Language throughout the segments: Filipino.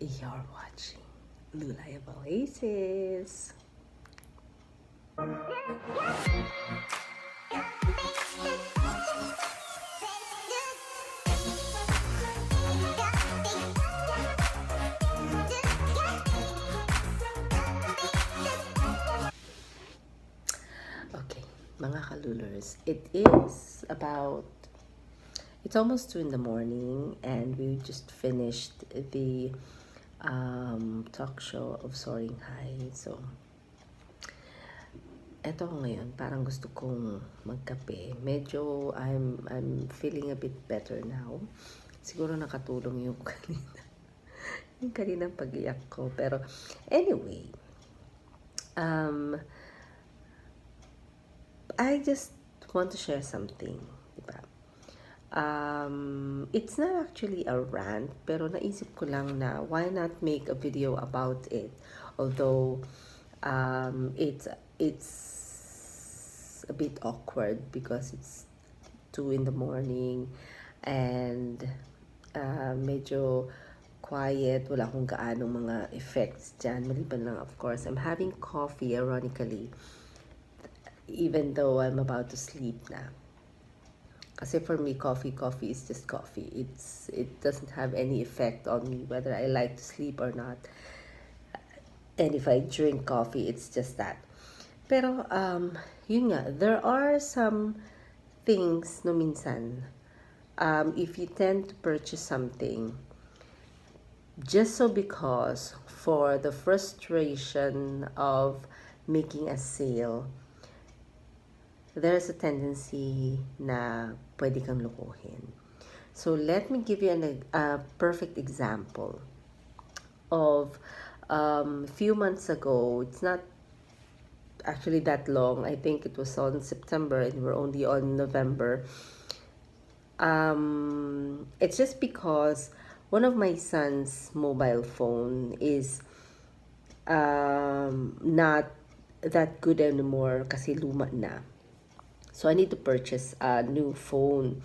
You're watching Lulay Oasis. Okay, mga KaLulers, it's almost 2 in the morning and we just finished the talk show of Soaring High. So, eto ngayon, parang gusto kong magkape. Medyo I'm feeling a bit better now. Siguro nakatulong yung kanina. Yung kaninang pag-iyak ko. Pero anyway, I just want to share something, diba? It's not actually a rant, pero naisip ko lang na why not make a video about it. Although it's a bit awkward because it's 2 in the morning and medyo quiet, wala akong gaanong mga effects dyan. Maliban lang, of course, I'm having coffee, ironically, even though I'm about to sleep na. Kasi for me, coffee is just coffee. It doesn't have any effect on me whether I like to sleep or not. And if I drink coffee, it's just that. Pero, yun nga, there are some things no minsan, if you tend to purchase something, just so because for the frustration of making a sale, there's a tendency na pwede kang lokohin. So let me give you a perfect example of a few months ago. It's not actually that long. I think it was on September and we're only on November. It's just because one of my son's mobile phone is not that good anymore kasi luma na. So I need to purchase a new phone.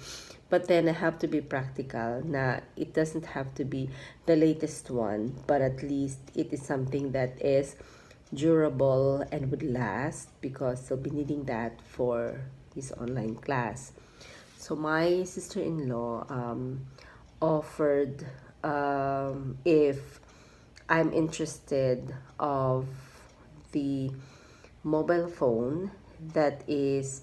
But then I have to be practical na it doesn't have to be the latest one, but at least it is something that is durable and would last because he'll be needing that for his online class. So my sister-in-law offered if I'm interested of the mobile phone that is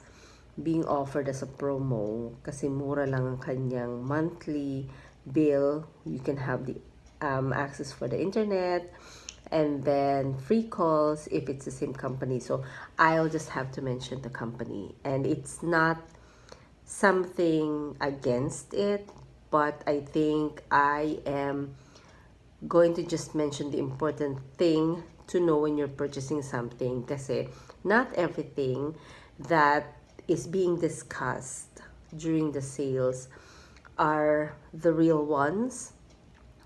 being offered as a promo kasi mura lang ang kanyang monthly bill. You can have the access for the internet and then free calls if it's the same company. So I'll just have to mention the company, and it's not something against it, but I think I am going to just mention the important thing to know when you're purchasing something kasi not everything that is being discussed during the sales are the real ones.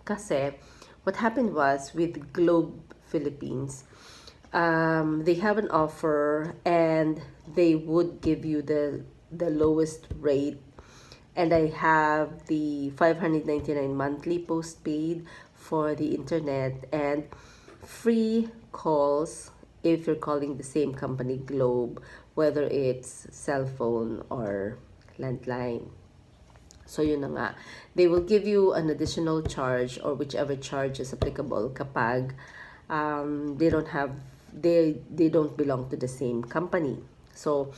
Kasi what happened was with globephilippines, they have an offer and they would give you the lowest rate, and I have the 599 monthly postpaid for the internet and free calls if you're calling the same company, Globe, whether it's cell phone or landline. So yun na nga, they will give you an additional charge or whichever charge is applicable kapag they don't belong to the same company. So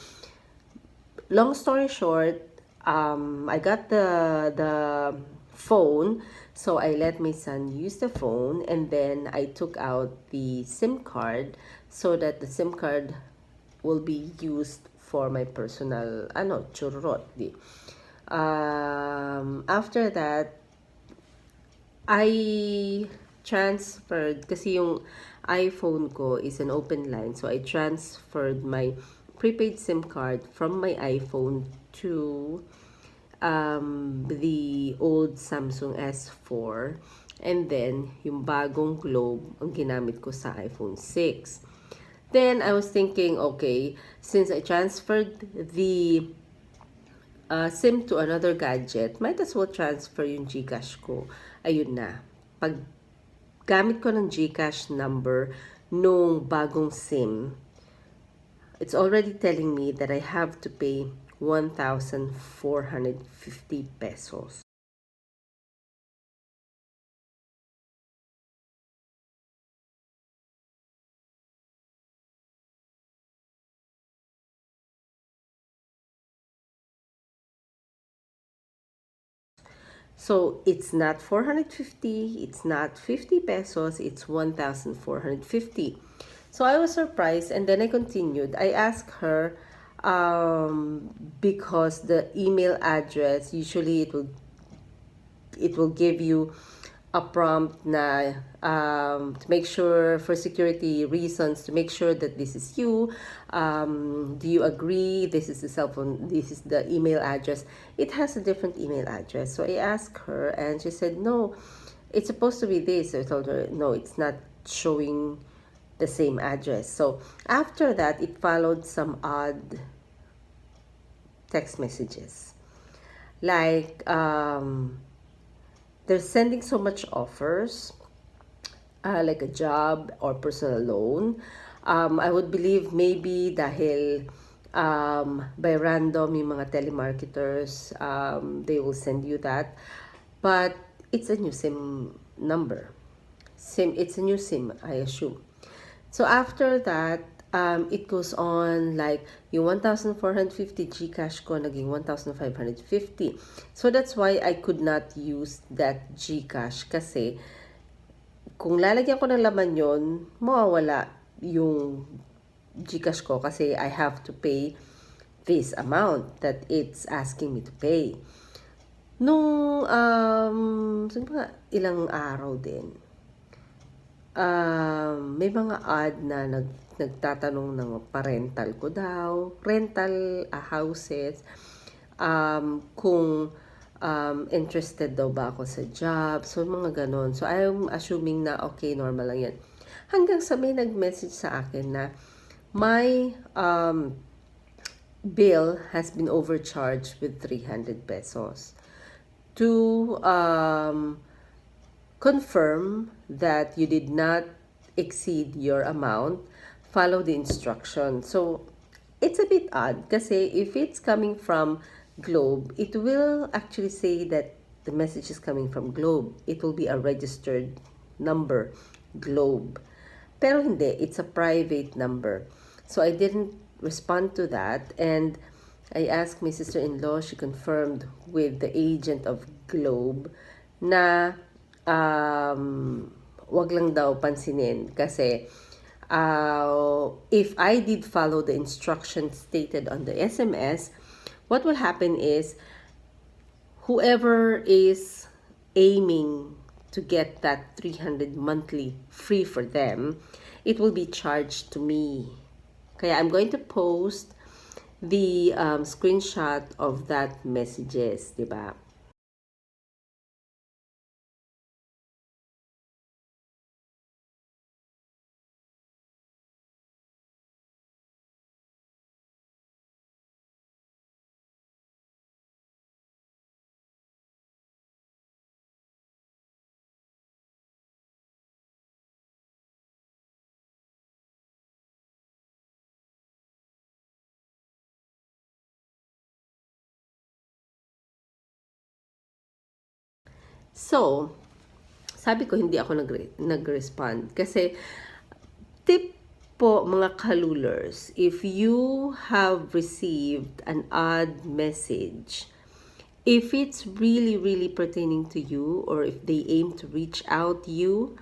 long story short, I got the phone, so I let my son use the phone, and then I took out the SIM card so that the SIM card will be used for my personal churrot. After that, I transferred kasi yung iPhone ko is an open line, so I transferred my prepaid SIM card from my iPhone to the old Samsung S4, and then yung bagong Globe ang ginamit ko sa iPhone 6. Then I was thinking, okay, since I transferred the SIM to another gadget, might as well transfer yung GCash ko. Ayun na. gamit ko ng GCash number nung bagong SIM, it's already telling me that I have to pay 1,450 pesos. So it's not 450, it's not 50 pesos, it's 1,450. So I was surprised, and then I continued. I asked her, because the email address, usually it will give you a prompt na, to make sure, for security reasons, to make sure that this is you. Do you agree? This is the cell phone, this is the email address. It has a different email address. So I asked her, and she said, no, it's supposed to be this. So I told her, no, it's not showing the same address. So after that, it followed some odd text messages. Like, they're sending so much offers, like a job or personal loan. I would believe maybe dahil by random yung mga telemarketers, they will send you that. But it's a new SIM number. It's a new SIM, I assume. So after that, it goes on like yung 1,450 GCash ko naging 1,550. So that's why I could not use that GCash kasi kung lalagyan ko ng laman yon, mawawala yung GCash ko kasi I have to pay this amount that it's asking me to pay. Nung ilang araw din, may mga ad na nagtatanong ng parental ko daw, rental houses, kung interested daw ba ako sa job, so mga ganon. So I'm assuming na okay, normal lang yan. Hanggang sa may nag-message sa akin na my bill has been overcharged with 300 pesos. To confirm that you did not exceed your amount, follow the instruction. So, it's a bit odd kasi if it's coming from Globe, it will actually say that the message is coming from Globe. It will be a registered number, Globe. Pero hindi, it's a private number. So, I didn't respond to that, and I asked my sister-in-law, she confirmed with the agent of Globe na wag lang daw pansinin kasi if I did follow the instructions stated on the SMS, what will happen is whoever is aiming to get that 300 monthly free for them, it will be charged to me. Kaya I'm going to post the screenshot of that messages, diba? So, sabi ko hindi ako nag-respond kasi tip po mga KaLulers, if you have received an odd message, if it's really pertaining to you or if they aim to reach out you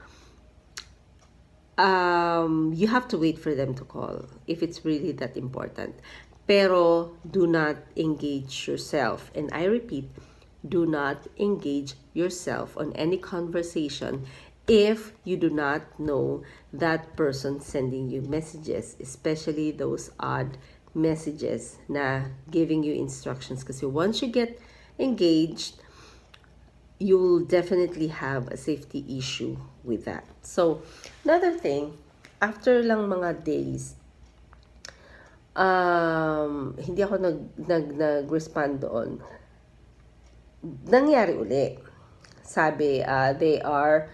have to wait for them to call if it's really that important. Pero do not engage yourself. And I repeat, do not engage yourself on any conversation if you do not know that person sending you messages, especially those odd messages na giving you instructions. Kasi once you get engaged, you will definitely have a safety issue with that. So, another thing, after lang mga days, hindi ako nag-respond doon. Nangyari uli. Sabi, they are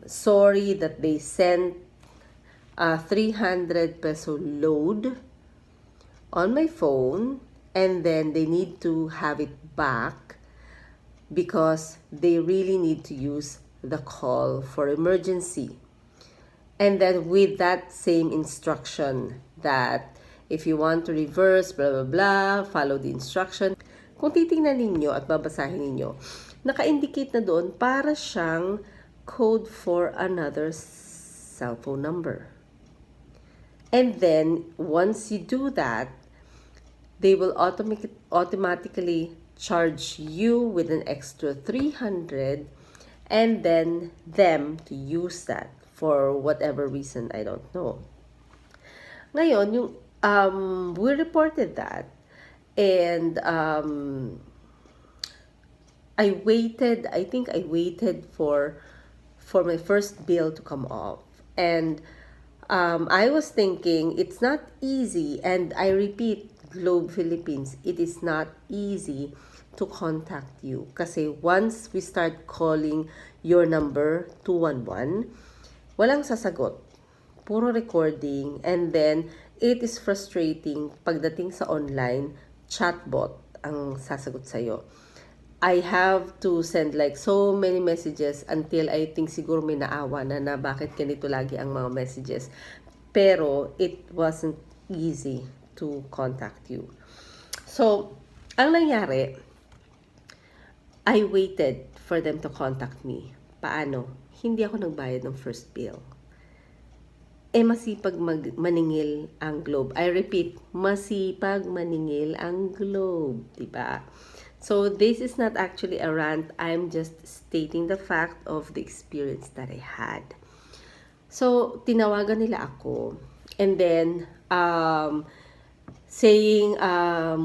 sorry that they sent a 300 peso load on my phone, and then they need to have it back because they really need to use the call for emergency. And then with that same instruction that if you want to reverse, blah, blah, blah, follow the instruction. Kung titingnan ninyo at babasahin ninyo, naka-indicate na doon para siyang code for another cell phone number. And then, once you do that, they will automatically charge you with an extra 300 and then them to use that for whatever reason, I don't know. Ngayon, yung, we reported that, and I think I waited for my first bill to come off. And I was thinking it's not easy, and I repeat, Globe Philippines, it is not easy to contact you. Kasi once we start calling your number 211, walang sasagot. Puro recording, and then it is frustrating pagdating sa online, chatbot ang sasagot sa'yo. I have to send like so many messages until I think siguro may naawa na bakit ganito lagi ang mga messages. Pero it wasn't easy to contact you. So, ang nangyari, I waited for them to contact me. Paano? Hindi ako nagbayad ng first bill. Masipag maningil ang Globe. I repeat, masipag maningil ang Globe. Diba? So, this is not actually a rant. I'm just stating the fact of the experience that I had. So, tinawagan nila ako. And then, saying,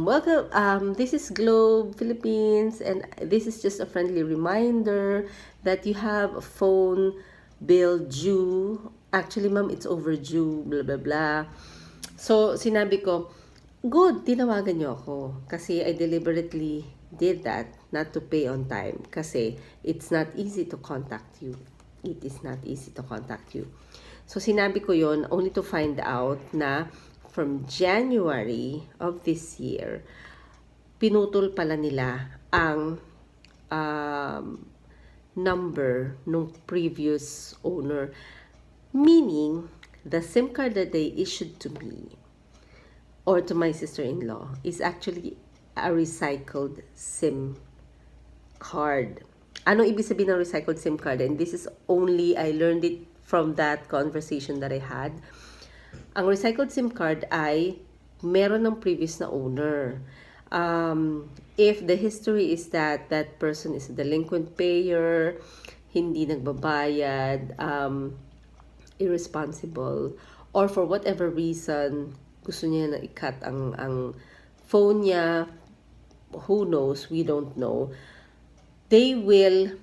welcome, this is Globe Philippines, and this is just a friendly reminder that you have a phone bill due. Actually, ma'am, it's overdue, blah, blah, blah. So, sinabi ko, good, tinawagan niyo ako. Kasi I deliberately did that, not to pay on time. Kasi it's not easy to contact you. It is not easy to contact you. So, sinabi ko yon only to find out na from January of this year, pinutol pala nila ang number nung previous owner. Meaning, the SIM card that they issued to me or to my sister-in-law is actually a recycled SIM card. Ano ibig sabihin ng recycled SIM card? And this is only, I learned it from that conversation that I had. Ang recycled SIM card ay meron ng previous na owner. If the history is that that person is a delinquent payer, hindi nagbabayad, irresponsible, or for whatever reason, gusto niya na i-cut ang phone niya, who knows, we don't know, they will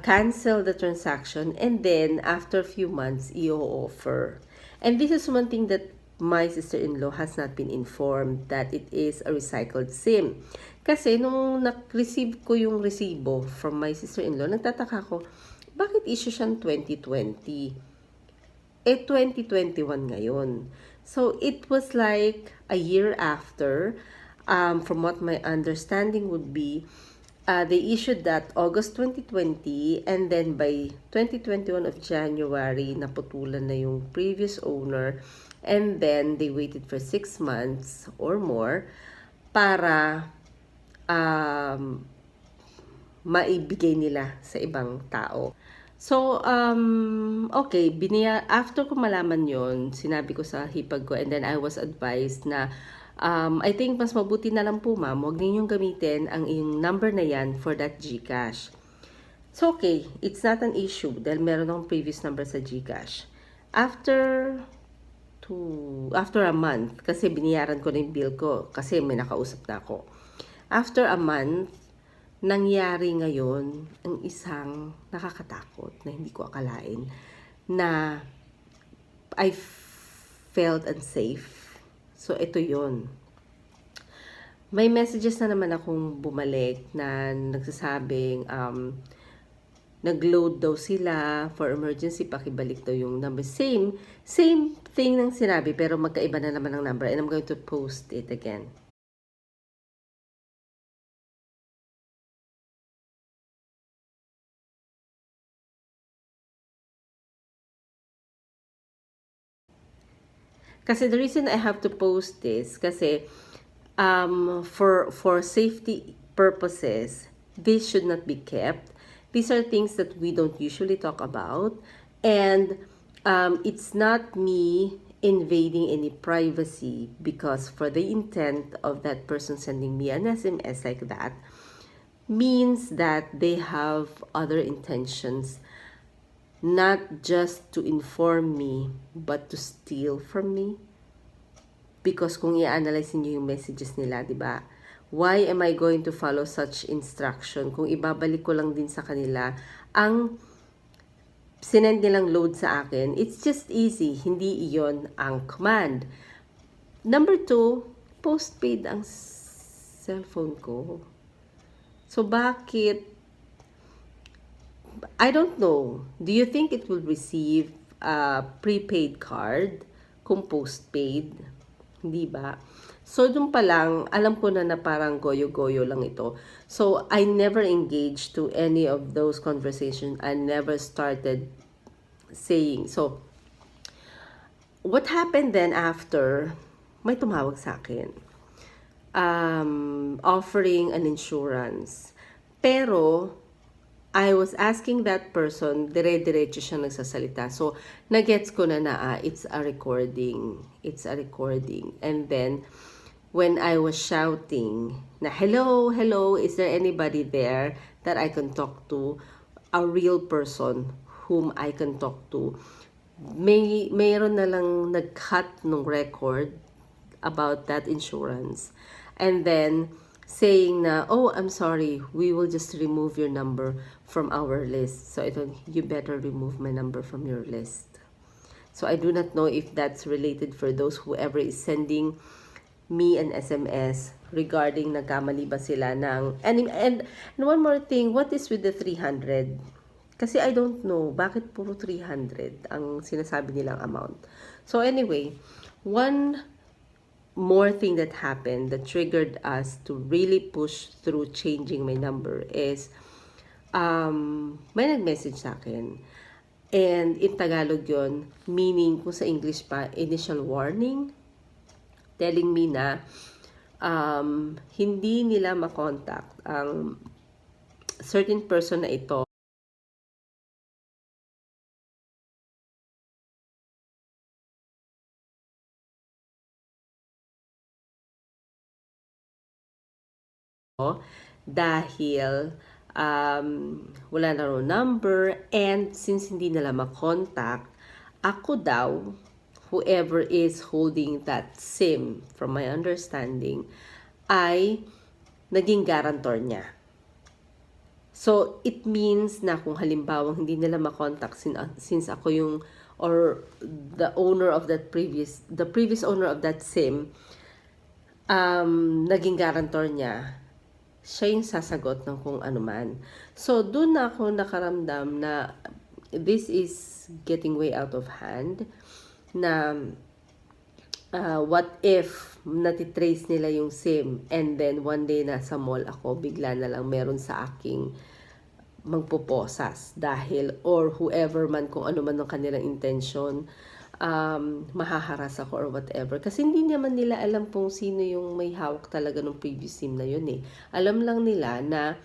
cancel the transaction, and then after a few months, i-offer. And this is one thing that my sister-in-law has not been informed, that it is a recycled SIM. Kasi nung na-receive ko yung resibo from my sister-in-law, nagtataka ko, bakit issue siyang 2020? 2021 ngayon. So, it was like a year after, from what my understanding would be, they issued that August 2020, and then by 2021 of January, naputulan na yung previous owner, and then they waited for 6 months or more para maibigay nila sa ibang tao. So, okay, after ko malaman yon, sinabi ko sa hipag ko, and then I was advised na, I think mas mabuti na lang po ma'am, huwag ninyong gamitin ang iyong number na yan for that GCash. So, okay, it's not an issue dahil meron akong previous number sa GCash. After a month, kasi biniyaran ko na yung bill ko, kasi may nakausap na ako. After a month, nangyari ngayon ang isang nakakatakot na hindi ko akalain, na I felt unsafe. So, ito yon. May messages na naman akong bumalik na nagsasabing, nag-load daw sila for emergency, pakibalik daw yung number. Same thing ng sinabi, pero magkaiba na naman ang number. And I'm going to post it again. Kasi the reason I have to post this, kasi for safety purposes, this should not be kept. These are things that we don't usually talk about, and it's not me invading any privacy, because for the intent of that person sending me an SMS like that means that they have other intentions, not just to inform me but to steal from me. Because kung i-analyze niyo yung messages nila, di ba? Why am I going to follow such instruction kung ibabalik ko lang din sa kanila ang sinend nilang load sa akin? It's just easy. Hindi iyon ang command. Number 2, postpaid ang cellphone ko. So bakit? I don't know. Do you think it will receive a prepaid card kung postpaid? Hindi ba? So, dun pa lang, alam ko na parang goyo-goyo lang ito. So, I never engaged to any of those conversations. I never started saying. So, what happened then after, may tumawag sa akin. Offering an insurance. Pero, I was asking that person, dire-diretso siya nagsasalita. So, nagets ko na it's a recording. It's a recording. And then, when I was shouting na, hello, is there anybody there that I can talk to? A real person whom I can talk to. Mayroon na lang nag-cut ng record about that insurance. And then, saying na, oh, I'm sorry, we will just remove your number from our list. So, you better remove my number from your list. So, I do not know if that's related for those whoever is sending me an SMS regarding nagkamali ba sila ng... And one more thing, what is with the 300? Kasi I don't know, bakit puro 300 ang sinasabi nilang amount? So, anyway, one more thing that happened that triggered us to really push through changing my number is may nag-message sa akin, and in Tagalog yon, meaning kung sa English pa, initial warning, telling me na hindi nila makontak ang certain person na ito dahil wala na raw number, and since hindi nila makontak, ako daw, whoever is holding that SIM, from my understanding, ay naging guarantor niya. So, it means na kung halimbawa hindi nila makontak since ako yung, or the owner of that the previous owner of that SIM, naging guarantor niya, siya yung sasagot ng kung ano man. So, dun na ako nakaramdam na this is getting way out of hand, na what if natitrace nila yung SIM, and then one day nasa mall ako, bigla na lang meron sa aking magpuposas dahil, or whoever man, kung ano man ang kanilang intention, mahaharas ako or whatever. Kasi hindi naman nila alam kung sino yung may hawak talaga ng previous SIM na yun eh. Alam lang nila na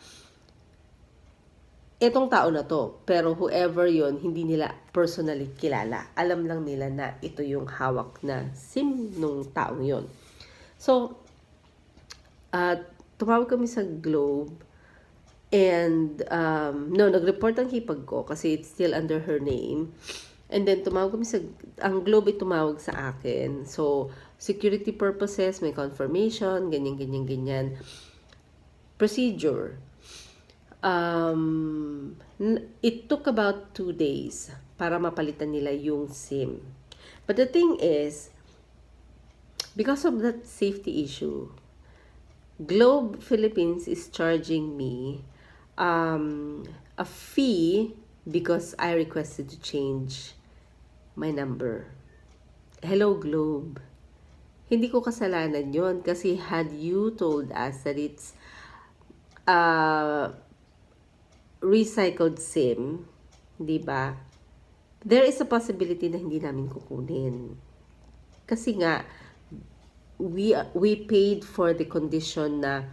etong tao na to, pero whoever yon, hindi nila personally kilala. Alam lang nila na ito yung hawak na SIM nung taong yon. So, tumawag kami sa Globe, and nag-report ang hipag ko kasi it's still under her name. And then, tumawag kami ang Globe ay tumawag sa akin. So, security purposes, may confirmation, ganyan. Procedure. It took about 2 days para mapalitan nila yung SIM. But the thing is, because of that safety issue, Globe Philippines is charging me a fee because I requested to change my number. Hello, Globe. Hindi ko kasalanan yon kasi had you told us that it's recycled SIM, di ba? There is a possibility na hindi namin kukunin. Kasi nga, we paid for the condition na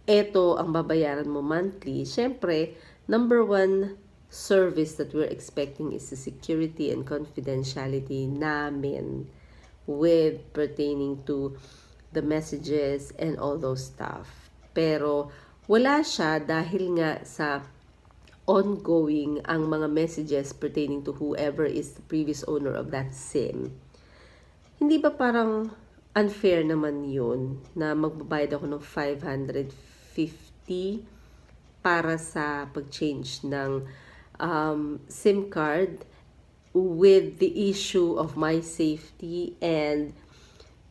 eto ang babayaran mo monthly. Siyempre, number one service that we're expecting is the security and confidentiality namin with pertaining to the messages and all those stuff. Pero wala siya dahil nga sa ongoing ang mga messages pertaining to whoever is the previous owner of that SIM. Hindi ba parang unfair naman yun na magbabayad ako ng 550 para sa pag-change ng SIM card with the issue of my safety and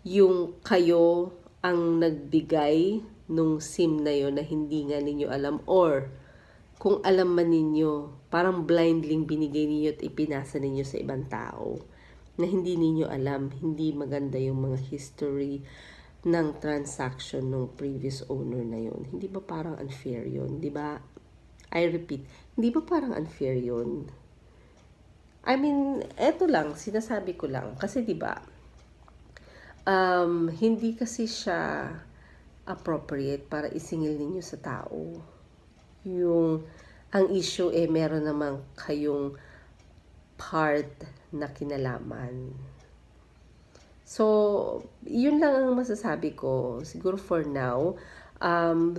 yung kayo ang nagbigay nung SIM na yon na hindi nga ninyo alam, or kung alam man ninyo, parang blindly binigay ninyo at ipinasa ninyo sa ibang tao na hindi ninyo alam, hindi maganda yung mga history ng transaction ng previous owner na yon. Hindi ba parang unfair yon? Di ba? I repeat, hindi ba parang unfair yon? I mean, eto lang, sinasabi ko lang. Kasi diba, hindi kasi siya appropriate para isingil ninyo sa tao. Ang issue meron namang kayong part na kinalaman. So, yun lang ang masasabi ko. Siguro for now,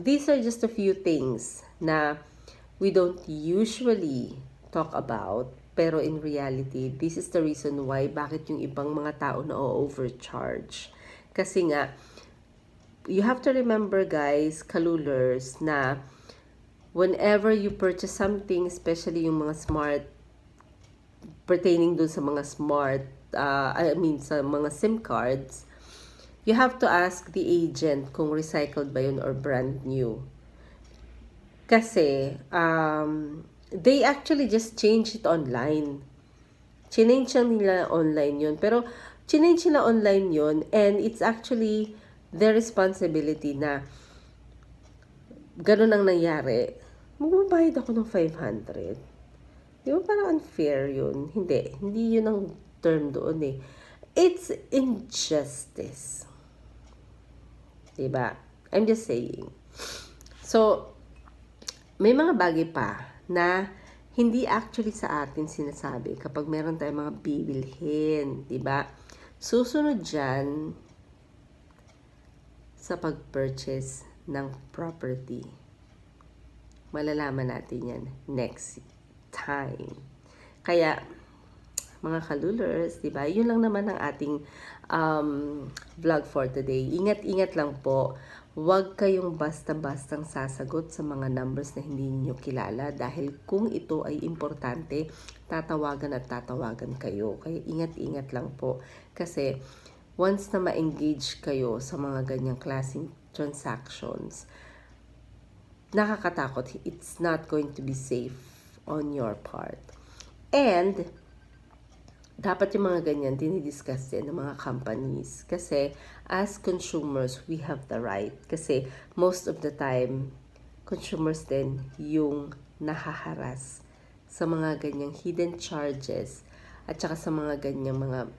these are just a few things na we don't usually talk about. Pero in reality, this is the reason why bakit yung ibang mga tao na overcharge. Kasi nga, you have to remember guys, KaLulers, na whenever you purchase something, especially yung mga smart, pertaining dun sa mga smart, sa mga SIM cards, you have to ask the agent kung recycled ba yun or brand new. Kasi, they actually just change it online. Chinange nila online yun. Pero, chinange nila online yun and it's actually their responsibility na ganun ang nangyari. Magbabayad ako ng 500. Di ba parang unfair yun? Hindi yun ang term doon eh. It's injustice. Diba? I'm just saying. So, may mga bagay pa na hindi actually sa atin sinasabi kapag meron tayong mga bibilhin, di ba? Susunod dyan sa pag-purchase ng property. Malalaman natin yan next time. Kaya, mga KaLulers, di ba? Yun lang naman ang ating vlog for today. Ingat-ingat lang po. Huwag kayong basta-bastang sasagot sa mga numbers na hindi niyo kilala dahil kung ito ay importante, tatawagan at tatawagan kayo. Kaya ingat-ingat lang po kasi once na ma-engage kayo sa mga ganyang klaseng transactions, nakakatakot. It's not going to be safe on your part. And dapat yung mga ganyan, dinidiscuss din ng mga companies. Kasi, as consumers, we have the right. Kasi, most of the time, consumers din yung nahaharas sa mga ganyang hidden charges at saka sa mga ganyang mga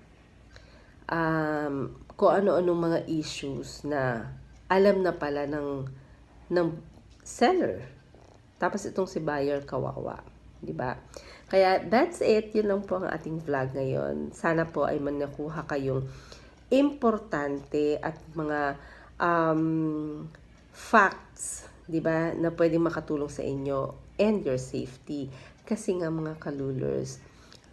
kung ano-anong mga issues na alam na pala ng seller. Tapos itong si buyer kawawa. Diba? Kaya that's it. Yun lang po ang ating vlog ngayon. Sana po ay manakuha kayong importante at mga facts, diba, na pwedeng makatulong sa inyo and your safety. Kasi nga mga KaLulers,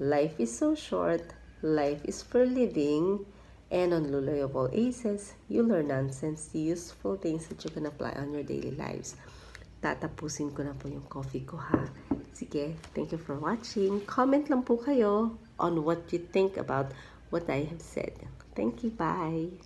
life is so short, life is for living, and on Lulay of all aces, you learn nonsense, useful things that you can apply on your daily lives. Tatapusin ko na po yung coffee ko ha. Sige, thank you for watching. Comment lang po kayo on what you think about what I have said. Thank you, bye!